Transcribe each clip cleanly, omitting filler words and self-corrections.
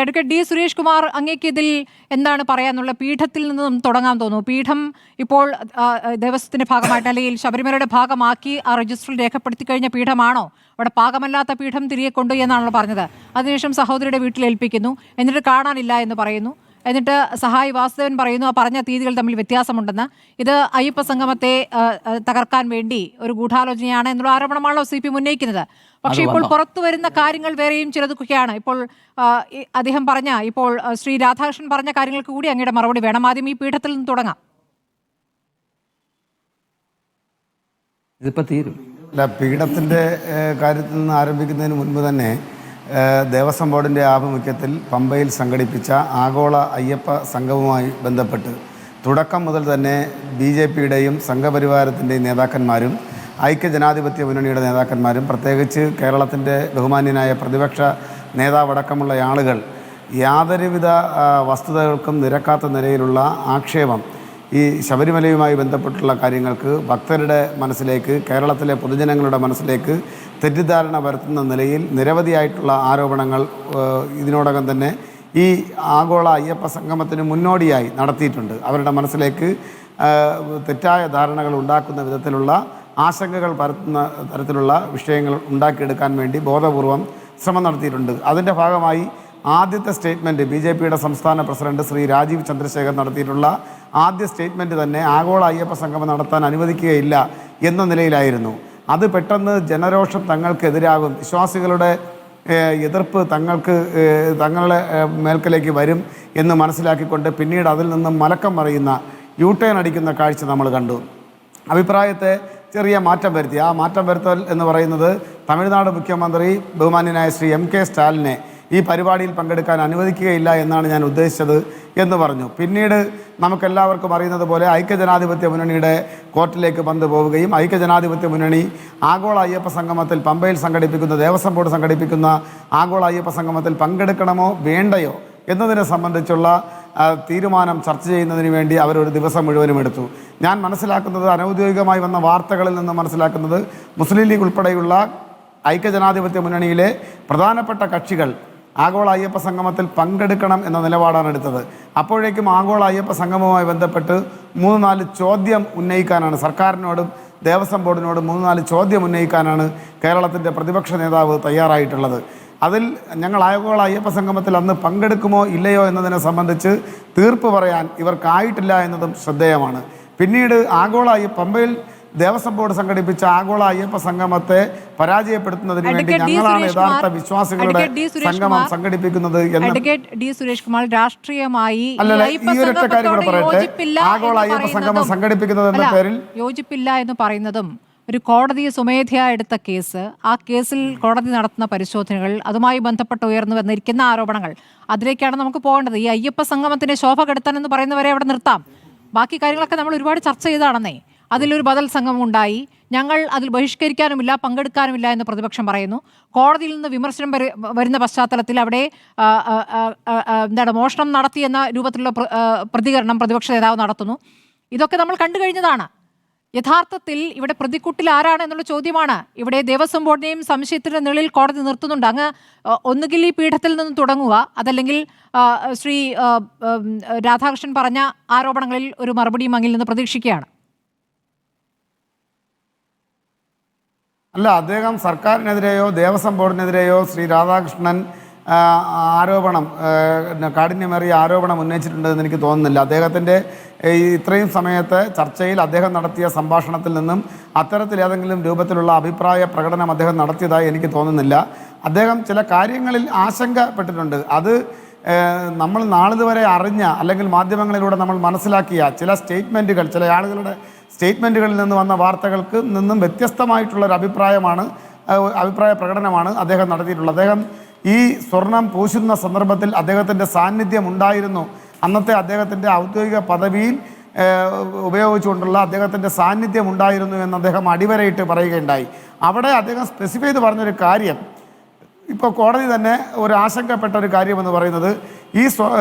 Advocate D Suresh Kumar, അങ്ങേക്ക് ഇതിൽ എന്താണ് പറയാനുള്ള? പീഠത്തിൽ നിന്നും തുടങ്ങാൻ തോന്നുന്നു. പീഠം ഇപ്പോൾ ദേവസ്വത്തിന്റെ ഭാഗമായിട്ട് അല്ലെങ്കിൽ ശബരിമലയുടെ ഭാഗമാക്കി ആ രജിസ്റ്ററിൽ രേഖപ്പെടുത്തി കഴിഞ്ഞ പീഠമാണോ? അവിടെ പാകമല്ലാത്ത പീഠം തിരികെ കൊണ്ടുപോയി എന്നാണല്ലോ പറഞ്ഞത്. അതിനുശേഷം സഹോദരിയുടെ വീട്ടിൽ ഏൽപ്പിക്കുന്നു, എന്നിട്ട് കാണാനില്ല എന്ന് പറയുന്നു. എന്നിട്ട് സഹായി വാസുദേവൻ പറയുന്നു ആ പറഞ്ഞ തീയതികൾ തമ്മിൽ വ്യത്യാസമുണ്ടെന്ന്. ഇത് അയ്യപ്പ സംഗമത്തെ തകർക്കാൻ വേണ്ടി ഒരു ഗൂഢാലോചനയാണ് എന്നുള്ള ആരോപണമാണല്ലോ CPM ഉന്നയിക്കുന്നത്. പക്ഷേ ഇപ്പോൾ പുറത്തു വരുന്ന കാര്യങ്ങൾ വേറെയും ചിലതൊക്കെയാണ്. ഇപ്പോൾ അദ്ദേഹം പറഞ്ഞ, ഇപ്പോൾ ശ്രീ രാധാകൃഷ്ണൻ പറഞ്ഞ കാര്യങ്ങൾക്ക് കൂടി അങ്ങയുടെ മറുപടി വേണം. ആദ്യം ഈ പീഠത്തിൽ നിന്ന് തുടങ്ങാം. ഇതിപ്പോൾ തീരും. അല്ല, പീഠത്തിൻ്റെ കാര്യത്തിൽ നിന്ന് ആരംഭിക്കുന്നതിന് മുൻപ് തന്നെ ദേവസ്വം ബോർഡിൻ്റെ ആഭിമുഖ്യത്തിൽ പമ്പയിൽ സംഘടിപ്പിച്ച ആഗോള അയ്യപ്പ സംഗമവുമായി ബന്ധപ്പെട്ട് തുടക്കം മുതൽ തന്നെ BJPയുടെയും സംഘപരിവാരത്തിൻ്റെയും നേതാക്കന്മാരും ഐക്യജനാധിപത്യ മുന്നണിയുടെ നേതാക്കന്മാരും പ്രത്യേകിച്ച് കേരളത്തിൻ്റെ ബഹുമാന്യനായ പ്രതിപക്ഷ നേതാവടക്കമുള്ള ആളുകൾ യാതൊരുവിധ വസ്തുതകൾക്കും നിരക്കാത്ത നിലയിലുള്ള ആക്ഷേപം ഈ ശബരിമലയുമായി ബന്ധപ്പെട്ടുള്ള കാര്യങ്ങൾക്ക് ഭക്തരുടെ മനസ്സിലേക്ക്, കേരളത്തിലെ പൊതുജനങ്ങളുടെ മനസ്സിലേക്ക് തെറ്റിദ്ധാരണ വരുത്തുന്ന നിലയിൽ നിരവധിയായിട്ടുള്ള ആരോപണങ്ങൾ ഇതിനോടകം തന്നെ ഈ ആഗോള അയ്യപ്പ സംഗമത്തിന് മുന്നോടിയായി നടത്തിയിട്ടുണ്ട്. അവരുടെ മനസ്സിലേക്ക് തെറ്റായ ധാരണകൾ ഉണ്ടാക്കുന്ന വിധത്തിലുള്ള ആശങ്കകൾ പരത്തുന്ന തരത്തിലുള്ള വിഷയങ്ങൾ ഉണ്ടാക്കിയെടുക്കാൻ വേണ്ടി ബോധപൂർവം ശ്രമം നടത്തിയിട്ടുണ്ട്. അതിൻ്റെ ഭാഗമായി ആദ്യത്തെ സ്റ്റേറ്റ്മെൻറ്റ് BJPയുടെ സംസ്ഥാന പ്രസിഡന്റ് ശ്രീ രാജീവ് ചന്ദ്രശേഖർ നടത്തിയിട്ടുള്ള ആദ്യ സ്റ്റേറ്റ്മെൻറ്റ് തന്നെ ആഗോള അയ്യപ്പ സംഗമം നടത്താൻ അനുവദിക്കുകയില്ല എന്ന നിലയിലായിരുന്നു. അത് പെട്ടെന്ന് ജനരോഷം തങ്ങൾക്കെതിരാകും, വിശ്വാസികളുടെ എതിർപ്പ് തങ്ങളുടെ മേൽക്കലേക്ക് വരും എന്ന് മനസ്സിലാക്കിക്കൊണ്ട് പിന്നീട് അതിൽ നിന്നും മലക്കം മറിയുന്ന യൂട്ടേൺ അടിക്കുന്ന കാഴ്ച നമ്മൾ കണ്ടു. അഭിപ്രായത്തെ ചെറിയ മാറ്റം വരുത്തി. ആ മാറ്റം വരുത്തൽ എന്ന് പറയുന്നത് തമിഴ്നാട് മുഖ്യമന്ത്രി ബഹുമാന്യനായ ശ്രീ MK സ്റ്റാലിനെ ഈ പരിപാടിയിൽ പങ്കെടുക്കാൻ അനുവദിക്കുകയില്ല എന്നാണ് ഞാൻ ഉദ്ദേശിച്ചത് എന്ന് പറഞ്ഞു. പിന്നീട് നമുക്കെല്ലാവർക്കും അറിയുന്നത് പോലെ ഐക്യജനാധിപത്യ മുന്നണിയുടെ കോർട്ടിലേക്ക് പന്ത് പോവുകയും ഐക്യജനാധിപത്യ മുന്നണി ആഗോള അയ്യപ്പ സംഗമത്തിൽ പമ്പയിൽ സംഘടിപ്പിക്കുന്ന, ദേവസ്വം ബോർഡ് സംഘടിപ്പിക്കുന്ന ആഗോള അയ്യപ്പ സംഗമത്തിൽ പങ്കെടുക്കണമോ വേണ്ടയോ എന്നതിനെ സംബന്ധിച്ചുള്ള തീരുമാനം ചർച്ച ചെയ്യുന്നതിന് വേണ്ടി അവരൊരു ദിവസം മുഴുവനും എടുത്തു. ഞാൻ മനസ്സിലാക്കുന്നത്, അനൗദ്യോഗികമായി വന്ന വാർത്തകളിൽ നിന്ന് മനസ്സിലാക്കുന്നത്, മുസ്ലിം ലീഗ് ഉൾപ്പെടെയുള്ള ഐക്യജനാധിപത്യ മുന്നണിയിലെ പ്രധാനപ്പെട്ട കക്ഷികൾ ആഗോള അയ്യപ്പ സംഗമത്തിൽ പങ്കെടുക്കണം എന്ന നിലപാടാണ് എടുത്തത്. അപ്പോഴേക്കും ആഗോള അയ്യപ്പ സംഗമവുമായി ബന്ധപ്പെട്ട് 3-4 ചോദ്യം ഉന്നയിക്കാനാണ് സർക്കാരിനോടും ദേവസ്വം ബോർഡിനോടും 3-4 ചോദ്യം ഉന്നയിക്കാനാണ് കേരളത്തിൻ്റെ പ്രതിപക്ഷ നേതാവ് തയ്യാറായിട്ടുള്ളത്. അതിൽ ഞങ്ങൾ ആഗോള അയ്യപ്പ സംഗമത്തിൽ അന്ന് പങ്കെടുക്കുമോ ഇല്ലയോ എന്നതിനെ സംബന്ധിച്ച് തീർപ്പ് പറയാൻ ഇവർക്കായിട്ടില്ല എന്നതും ശ്രദ്ധേയമാണ്. പിന്നീട് പമ്പയിൽ ദേവസ്വം ബോർഡ് സംഘടിപ്പിച്ച ആഗോള അയ്യപ്പ സംഗമത്തെ പരാജയപ്പെടുത്തുന്നതിന് വേണ്ടി ഞങ്ങളാണ് യഥാർത്ഥ വിശ്വാസികളുടെ സംഗമം സംഘടിപ്പിക്കുന്നത് എന്ന് അഡ്വക്കേറ്റ് ഡി സുരേഷ് കുമാർ രാഷ്ട്രീയമായി ഈ ഒരൊറ്റ കാര്യം കൂടെ പറയട്ടെ. ആഗോള അയ്യപ്പ സംഗമം സംഘടിപ്പിക്കുന്നത് എന്ന പേരിൽ യോജിപ്പില്ല എന്ന് പറയുന്നതും ഒരു കോടതി സ്വമേധയാ എടുത്ത കേസ്, ആ കേസിൽ കോടതി നടത്തുന്ന പരിശോധനകൾ, അതുമായി ബന്ധപ്പെട്ട് ഉയർന്നു വന്നിരിക്കുന്ന ആരോപണങ്ങൾ, അതിലേക്കാണ് നമുക്ക് പോകേണ്ടത്. ഈ അയ്യപ്പ സംഗമത്തിന്റെ ശോഭ കെടുത്താൻ എന്ന് പറയുന്നവരെ അവിടെ നിർത്താം. ബാക്കി കാര്യങ്ങളൊക്കെ നമ്മൾ ഒരുപാട് ചർച്ച ചെയ്താണെന്നേ. അതിലൊരു ബദൽ സംഗമം ഉണ്ടായി, ഞങ്ങൾ അതിൽ ബഹിഷ്കരിക്കാനുമില്ല, പങ്കെടുക്കാനുമില്ല എന്ന് പ്രതിപക്ഷം പറയുന്നു. കോടതിയിൽ നിന്ന് വിമർശനം വരുന്ന പശ്ചാത്തലത്തിൽ അവിടെ മോഷണം നടത്തിയെന്ന രൂപത്തിലുള്ള പ്രതികരണം പ്രതിപക്ഷ നേതാവ് നടത്തുന്നു. ഇതൊക്കെ നമ്മൾ കണ്ടു കഴിഞ്ഞതാണ്. യഥാർത്ഥത്തിൽ ഇവിടെ പ്രതിക്കൂട്ടിൽ ആരാണ് എന്നുള്ള ചോദ്യമാണ്. ഇവിടെ ദേവസ്വം ബോർഡിനെയും സംശയത്തിന്റെ നിഴലിൽ കോടതി നിർത്തുന്നുണ്ട്. അങ്ങ് ഒന്നുകിൽ ഈ പീഠത്തിൽ നിന്ന് തുടങ്ങുക, അതല്ലെങ്കിൽ ശ്രീ രാധാകൃഷ്ണൻ പറഞ്ഞ ആരോപണങ്ങളിൽ ഒരു മറുപടിയും അങ്ങിൽ നിന്ന് പ്രതീക്ഷിക്കുകയാണ്. അല്ല, അദ്ദേഹം സർക്കാരിനെതിരെയോ ദേവസ്വം ബോർഡിനെതിരെയോ ശ്രീ രാധാകൃഷ്ണൻ ആരോപണം, കാഠിന്യമേറിയ ആരോപണം ഉന്നയിച്ചിട്ടുണ്ടെന്ന് എനിക്ക് തോന്നുന്നില്ല. അദ്ദേഹത്തിൻ്റെ ഇത്രയും സമയത്തെ ചർച്ചയിൽ അദ്ദേഹം നടത്തിയ സംഭാഷണത്തിൽ നിന്നും അത്തരത്തിൽ ഏതെങ്കിലും രൂപത്തിലുള്ള അഭിപ്രായ പ്രകടനം അദ്ദേഹം നടത്തിയതായി എനിക്ക് തോന്നുന്നില്ല. അദ്ദേഹം ചില കാര്യങ്ങളിൽ ആശങ്കപ്പെട്ടിട്ടുണ്ട്. അത് നമ്മൾ നാളിതുവരെ അറിഞ്ഞ, അല്ലെങ്കിൽ മാധ്യമങ്ങളിലൂടെ നമ്മൾ മനസ്സിലാക്കിയ ചില സ്റ്റേറ്റ്മെൻറ്റുകൾ, ചില ആളുകളുടെ സ്റ്റേറ്റ്മെൻറ്റുകളിൽ നിന്ന് വന്ന വാർത്തകൾക്ക് നിന്നും വ്യത്യസ്തമായിട്ടുള്ളൊരു അഭിപ്രായ പ്രകടനമാണ് അദ്ദേഹം നടത്തിയിട്ടുള്ളത്. അദ്ദേഹം ഈ സ്വർണം പൂശുന്ന സന്ദർഭത്തിൽ അദ്ദേഹത്തിൻ്റെ സാന്നിധ്യം ഉണ്ടായിരുന്നു. അന്നത്തെ അദ്ദേഹത്തിൻ്റെ ഔദ്യോഗിക പദവിയിൽ ഉപയോഗിച്ചുകൊണ്ടുള്ള അദ്ദേഹത്തിൻ്റെ സാന്നിധ്യം ഉണ്ടായിരുന്നു എന്ന് അദ്ദേഹം അടിവരയിട്ട് പറയുകയുണ്ടായി. അവിടെ അദ്ദേഹം സ്പെസിഫൈ ചെയ്ത് പറഞ്ഞൊരു കാര്യം, ഇപ്പോൾ കോടതി തന്നെ ഒരു ആശങ്കപ്പെട്ട ഒരു കാര്യമെന്ന് പറയുന്നത്, ഈ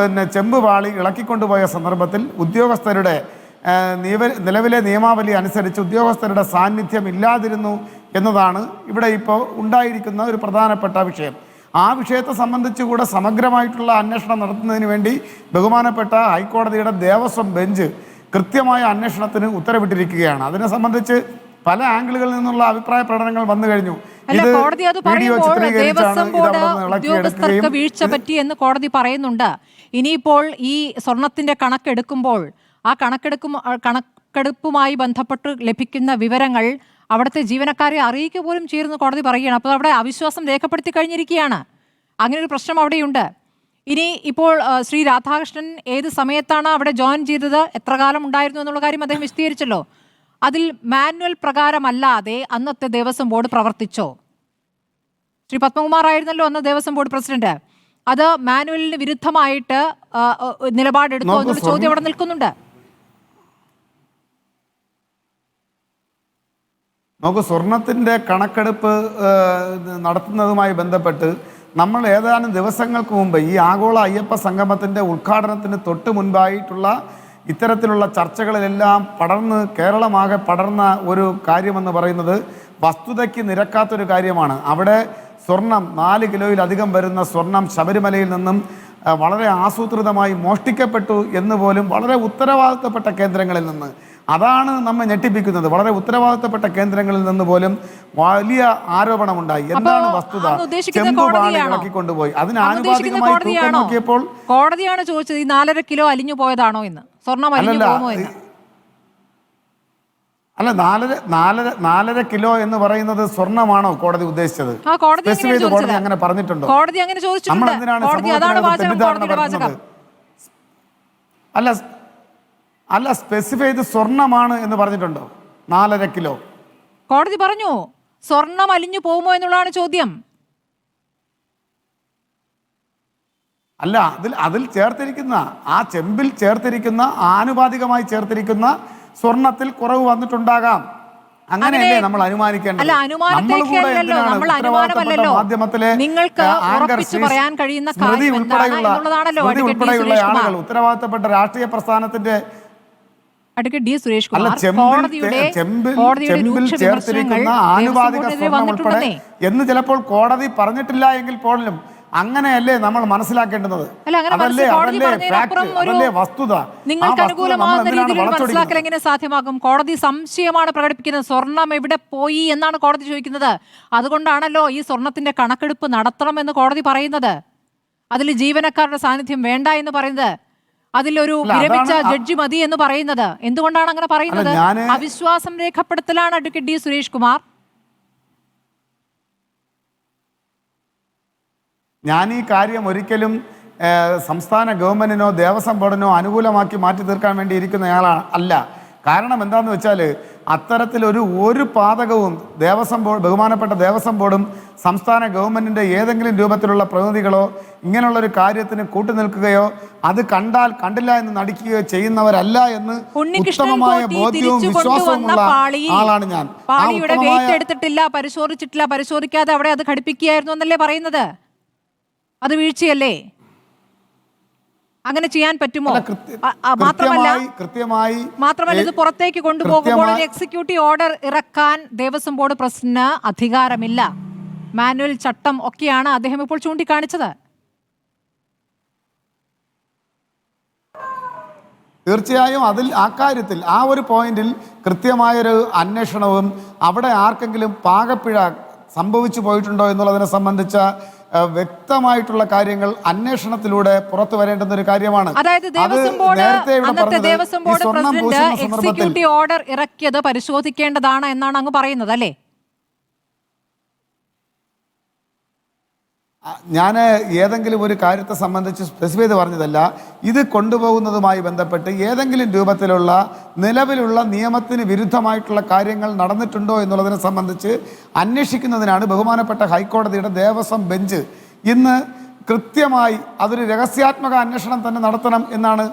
ചെമ്പ് പാളി ഇളക്കിക്കൊണ്ടുപോയ സന്ദർഭത്തിൽ ഉദ്യോഗസ്ഥരുടെ നിലവിലെ നിയമാവലി അനുസരിച്ച് ഉദ്യോഗസ്ഥരുടെ സാന്നിധ്യം ഇല്ലാതിരുന്നു എന്നതാണ് ഇവിടെ ഇപ്പോൾ ഉണ്ടായിരിക്കുന്ന ഒരു പ്രധാനപ്പെട്ട വിഷയം. ആ വിഷയത്തെ സംബന്ധിച്ച് കൂടെ സമഗ്രമായിട്ടുള്ള അന്വേഷണം നടത്തുന്നതിന് വേണ്ടി ബഹുമാനപ്പെട്ട ഹൈക്കോടതിയുടെ ദേവസ്വം ബെഞ്ച് കൃത്യമായ അന്വേഷണത്തിന് ഉത്തരവിട്ടിരിക്കുകയാണ്. അതിനെ സംബന്ധിച്ച് പല ആംഗിളുകളിൽ നിന്നുള്ള അഭിപ്രായ പ്രകടനങ്ങൾ വന്നു കഴിഞ്ഞു. കോടതി അത് പറയുമ്പോൾ ദേവസ്വം ബോർഡ് ഉദ്യോഗസ്ഥർക്ക് വീഴ്ച പറ്റി എന്ന് കോടതി പറയുന്നുണ്ട്. ഇനിയിപ്പോൾ ഈ സ്വർണത്തിന്റെ കണക്കെടുക്കുമ്പോൾ ആ കണക്കെടുപ്പുമായി ബന്ധപ്പെട്ട് ലഭിക്കുന്ന വിവരങ്ങൾ അവിടുത്തെ ജീവനക്കാരെ അറിയിക്കുക പോലും ചെയ്യുമെന്ന് കോടതി പറയുകയാണ്. അപ്പോൾ അവിടെ അവിശ്വാസം രേഖപ്പെടുത്തി കഴിഞ്ഞിരിക്കുകയാണ്. അങ്ങനെ ഒരു പ്രശ്നം അവിടെയുണ്ട്. ഇനി ഇപ്പോൾ ശ്രീ രാധാകൃഷ്ണൻ ഏത് സമയത്താണ് അവിടെ ജോയിൻ ചെയ്തത്, എത്ര കാലം ഉണ്ടായിരുന്നു എന്നുള്ള കാര്യം അദ്ദേഹം വിശദീകരിച്ചല്ലോ. അതിൽ മാനുവൽ പ്രകാരമല്ലാതെ അന്നത്തെ ദേവസ്വം ബോർഡ് പ്രവർത്തിച്ചോ? ശ്രീ പത്മകുമാർ ആയിരുന്നല്ലോ അന്ന് ദേവസ്വം ബോർഡ് പ്രസിഡന്റ്. അത് മാനുവലിന് വിരുദ്ധമായിട്ട് നിലപാടെടുത്തോ എന്നുള്ള ചോദ്യം അവിടെ നിൽക്കുന്നുണ്ട്. നമുക്ക് സ്വർണത്തിൻ്റെ കണക്കെടുപ്പ് നടത്തുന്നതുമായി ബന്ധപ്പെട്ട് നമ്മൾ ഏതാനും ദിവസങ്ങൾക്ക് മുമ്പ് ഈ ആഗോള അയ്യപ്പ സംഗമത്തിൻ്റെ ഉദ്ഘാടനത്തിന് തൊട്ട് മുൻപായിട്ടുള്ള ഇത്തരത്തിലുള്ള ചർച്ചകളിലെല്ലാം കേരളമാകെ പടർന്ന ഒരു കാര്യമെന്ന് പറയുന്നത് വസ്തുതയ്ക്ക് നിരക്കാത്തൊരു കാര്യമാണ്. അവിടെ സ്വർണം 4 കിലോയിലധികം വരുന്ന സ്വർണം ശബരിമലയിൽ നിന്നും വളരെ ആസൂത്രിതമായി മോഷ്ടിക്കപ്പെട്ടു എന്ന് പോലും വളരെ ഉത്തരവാദിത്തപ്പെട്ട കേന്ദ്രങ്ങളിൽ നിന്ന്, അതാണ് നമ്മെ ഞെട്ടിപ്പിക്കുന്നത്. വളരെ ഉത്തരവാദിത്തപ്പെട്ട കേന്ദ്രങ്ങളിൽ നിന്ന് പോലും വലിയ ആരോപണമുണ്ടായി. എന്താണ് വസ്തുത? ഇളക്കിക്കൊണ്ടുപോയി അതിന് ആനുപാതികമായി തൂക്കം നോക്കിയപ്പോൾ കോടതിയാണ് ചോദിച്ചത് ഈ 4.5 കിലോ അലിഞ്ഞു പോയതാണോ എന്ന്, സ്വർണം അലിഞ്ഞു പോകുമോ എന്ന്. അല്ല, 4.5 കിലോ എന്ന് പറയുന്നത് സ്വർണ്ണമാണോ കോടതി ഉദ്ദേശിച്ചത്? കോടതി അങ്ങനെ പറഞ്ഞിട്ടുണ്ടോ? കോടതി അങ്ങനെ ചോദിച്ചിട്ടുണ്ട്. അല്ല, സ്പെസിഫൈ ചെയ്ത് സ്വർണ്ണമാണ് എന്ന് പറഞ്ഞിട്ടുണ്ടോ? 4.5 കിലോ കോടതി പറഞ്ഞു. സ്വർണം അലിഞ്ഞു പോകുമോ എന്നുള്ളതാണ് ചോദ്യം. അല്ല, അതിൽ ചേർത്തിരിക്കുന്ന ആ ചെമ്പിൽ ചേർത്തിരിക്കുന്ന ആനുപാതികമായി ചേർത്തിരിക്കുന്ന സ്വർണത്തിൽ കുറവ് വന്നിട്ടുണ്ടാകാം. അങ്ങനെയല്ലേ നമ്മൾ അനുമാനിക്കേണ്ടത്? മാധ്യമത്തിലെ സ്മൃതി ഉൾപ്പെടെയുള്ള ആളുകൾ, ഉത്തരവാദിത്തപ്പെട്ട രാഷ്ട്രീയ പ്രസ്ഥാനത്തിന്റെ ചെമ്പിൽ ചേർത്തിരിക്കുന്ന ആനുപാതിക സ്വർണം ഉൾപ്പെടെ എന്ന് ചിലപ്പോൾ കോടതി പറഞ്ഞിട്ടില്ല എങ്കിൽ പോലും അങ്ങനെയല്ലേ നമ്മൾ മനസ്സിലാക്കേണ്ടത്? വസ്തുത. നിങ്ങൾക്ക് അനുകൂലമാകുന്ന രീതിയിൽ മനസ്സിലാക്കൽ എങ്ങനെ സാധ്യമാകും? കോടതി സംശയമാണ് പ്രകടിപ്പിക്കുന്നത്. സ്വർണം എവിടെ പോയി എന്നാണ് കോടതി ചോദിക്കുന്നത്. അതുകൊണ്ടാണല്ലോ ഈ സ്വർണത്തിന്റെ കണക്കെടുപ്പ് നടത്തണമെന്ന് കോടതി പറയുന്നത്. അതിൽ ജീവനക്കാരുടെ സാന്നിധ്യം വേണ്ട എന്ന് പറയുന്നത്, അതിലൊരു വിരമിച്ച ജഡ്ജി മതി എന്ന് പറയുന്നത്. എന്തുകൊണ്ടാണ് അങ്ങനെ പറയുന്നത്? അവിശ്വാസം രേഖപ്പെടുത്തലാണ് അഡ്വക്കേറ്റ് ഡി സുരേഷ് കുമാർ. ഞാൻ ഈ കാര്യം ഒരിക്കലും സംസ്ഥാന ഗവൺമെൻറ്റിനോ ദേവസ്വം ബോർഡിനോ അനുകൂലമാക്കി മാറ്റി തീർക്കാൻ വേണ്ടി ഇരിക്കുന്നയാളാണ് അല്ല. കാരണം എന്താണെന്ന് വെച്ചാൽ അത്തരത്തിലൊരു പാതകവും ബഹുമാനപ്പെട്ട ദേവസ്വം ബോർഡും സംസ്ഥാന ഗവൺമെൻറ്റിൻ്റെ ഏതെങ്കിലും രൂപത്തിലുള്ള പ്രതിനിധികളോ ഇങ്ങനെയുള്ളൊരു കാര്യത്തിന് കൂട്ടുനിൽക്കുകയോ അത് കണ്ടില്ല എന്ന് നടിക്കുകയോ ചെയ്യുന്നവരല്ല എന്ന് ഉത്തമമായ ബോധ്യവും വിശ്വാസവുമുള്ള ആളാണ് ഞാൻ. പരിശോധിക്കാതെ അവിടെ അത് ഘടിപ്പിക്കുകയായിരുന്നു എന്നല്ലേ പറയുന്നത്? അത് വീഴ്ചയല്ലേ? അങ്ങനെ ചെയ്യാൻ പറ്റുമോ? മാത്രമല്ല ഇത് പുറത്തേക്ക് കൊണ്ടുപോകുമ്പോൾ എക്സിക്യൂട്ടീവ് ഓർഡർ ഇറക്കാൻ ദേവസ്വം ബോർഡ് പ്രസിഡന്റിന് അധികാരമില്ല. മാനുവൽ ചട്ടം ഒക്കെയാണ് അദ്ദേഹം ഇപ്പോൾ ചൂണ്ടിക്കാണിച്ചത്. തീർച്ചയായും ആ കാര്യത്തിൽ ആ ഒരു പോയിന്റിൽ കൃത്യമായൊരു അന്വേഷണവും അവിടെ ആർക്കെങ്കിലും പാകപ്പിഴ സംഭവിച്ചു പോയിട്ടുണ്ടോ എന്നുള്ളതിനെ സംബന്ധിച്ച വ്യക്തമായിട്ടുള്ള കാര്യങ്ങൾ അന്വേഷണത്തിലൂടെ പുറത്തു വരേണ്ടുന്ന ഒരു കാര്യമാണ്. അതായത് Devaswom board president executive order ഇറക്കിയത് പരിശോധിക്കേണ്ടതാണ് എന്നാണ് അങ്ങ് പറയുന്നത് അല്ലേ? ഞാൻ ഏതെങ്കിലും ഒരു കാര്യത്തെ സംബന്ധിച്ച് സ്പെസിഫൈ ചെയ്ത് പറഞ്ഞതല്ല. ഇത് കൊണ്ടുപോകുന്നതുമായി ബന്ധപ്പെട്ട് ഏതെങ്കിലും രൂപത്തിലുള്ള നിലവിലുള്ള നിയമത്തിന് വിരുദ്ധമായിട്ടുള്ള കാര്യങ്ങൾ നടന്നിട്ടുണ്ടോ എന്നുള്ളതിനെ സംബന്ധിച്ച് അന്വേഷിക്കുന്നതിനാണ് ബഹുമാനപ്പെട്ട ഹൈക്കോടതിയുടെ ദേവസ്വം ബെഞ്ച് ഇന്ന് കൃത്യമായി അതൊരു രഹസ്യാത്മക അന്വേഷണം തന്നെ നടത്തണം എന്നാണ്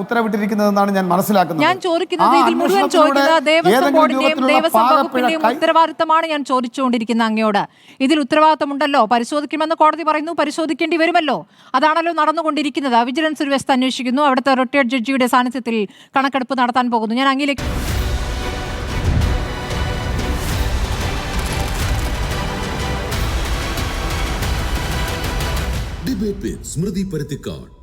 ഉത്തരവിട്ടിരിക്കുന്നതെന്നാണ് ഞാൻ മനസ്സിലാക്കുന്നത്. ഞാൻ ചോദിക്കുന്നത് ഇതിൽ മുഴുവൻ ചോദിക്കുന്നത് ദേവസ്വം ബോർഡിന്റെയും ദേവസ്വം വകുപ്പിന്റെയും ഉത്തരവാദിത്തമാണ് ഞാൻ ചോദിച്ചുകൊണ്ടിരിക്കുന്നത് അങ്ങയോട്. ഇതിൽ ഉത്തരവാദിത്തമുണ്ടല്ലോ, പരിശോധിക്കുമെന്ന് കോടതി പറയുന്നു, പരിശോധിക്കേണ്ടി വരുമല്ലോ. അതാണല്ലോ നടന്നുകൊണ്ടിരിക്കുന്നത്. വിജിലൻസ് ഒരു വശത്ത് അന്വേഷിക്കുന്നു, അവിടുത്തെ റിട്ടയർഡ് ജഡ്ജിയുടെ സാന്നിധ്യത്തിൽ കണക്കെടുപ്പ് നടത്താൻ പോകുന്നു. ഞാൻ അങ്ങിലേക്ക് with Smriti Parathikkad.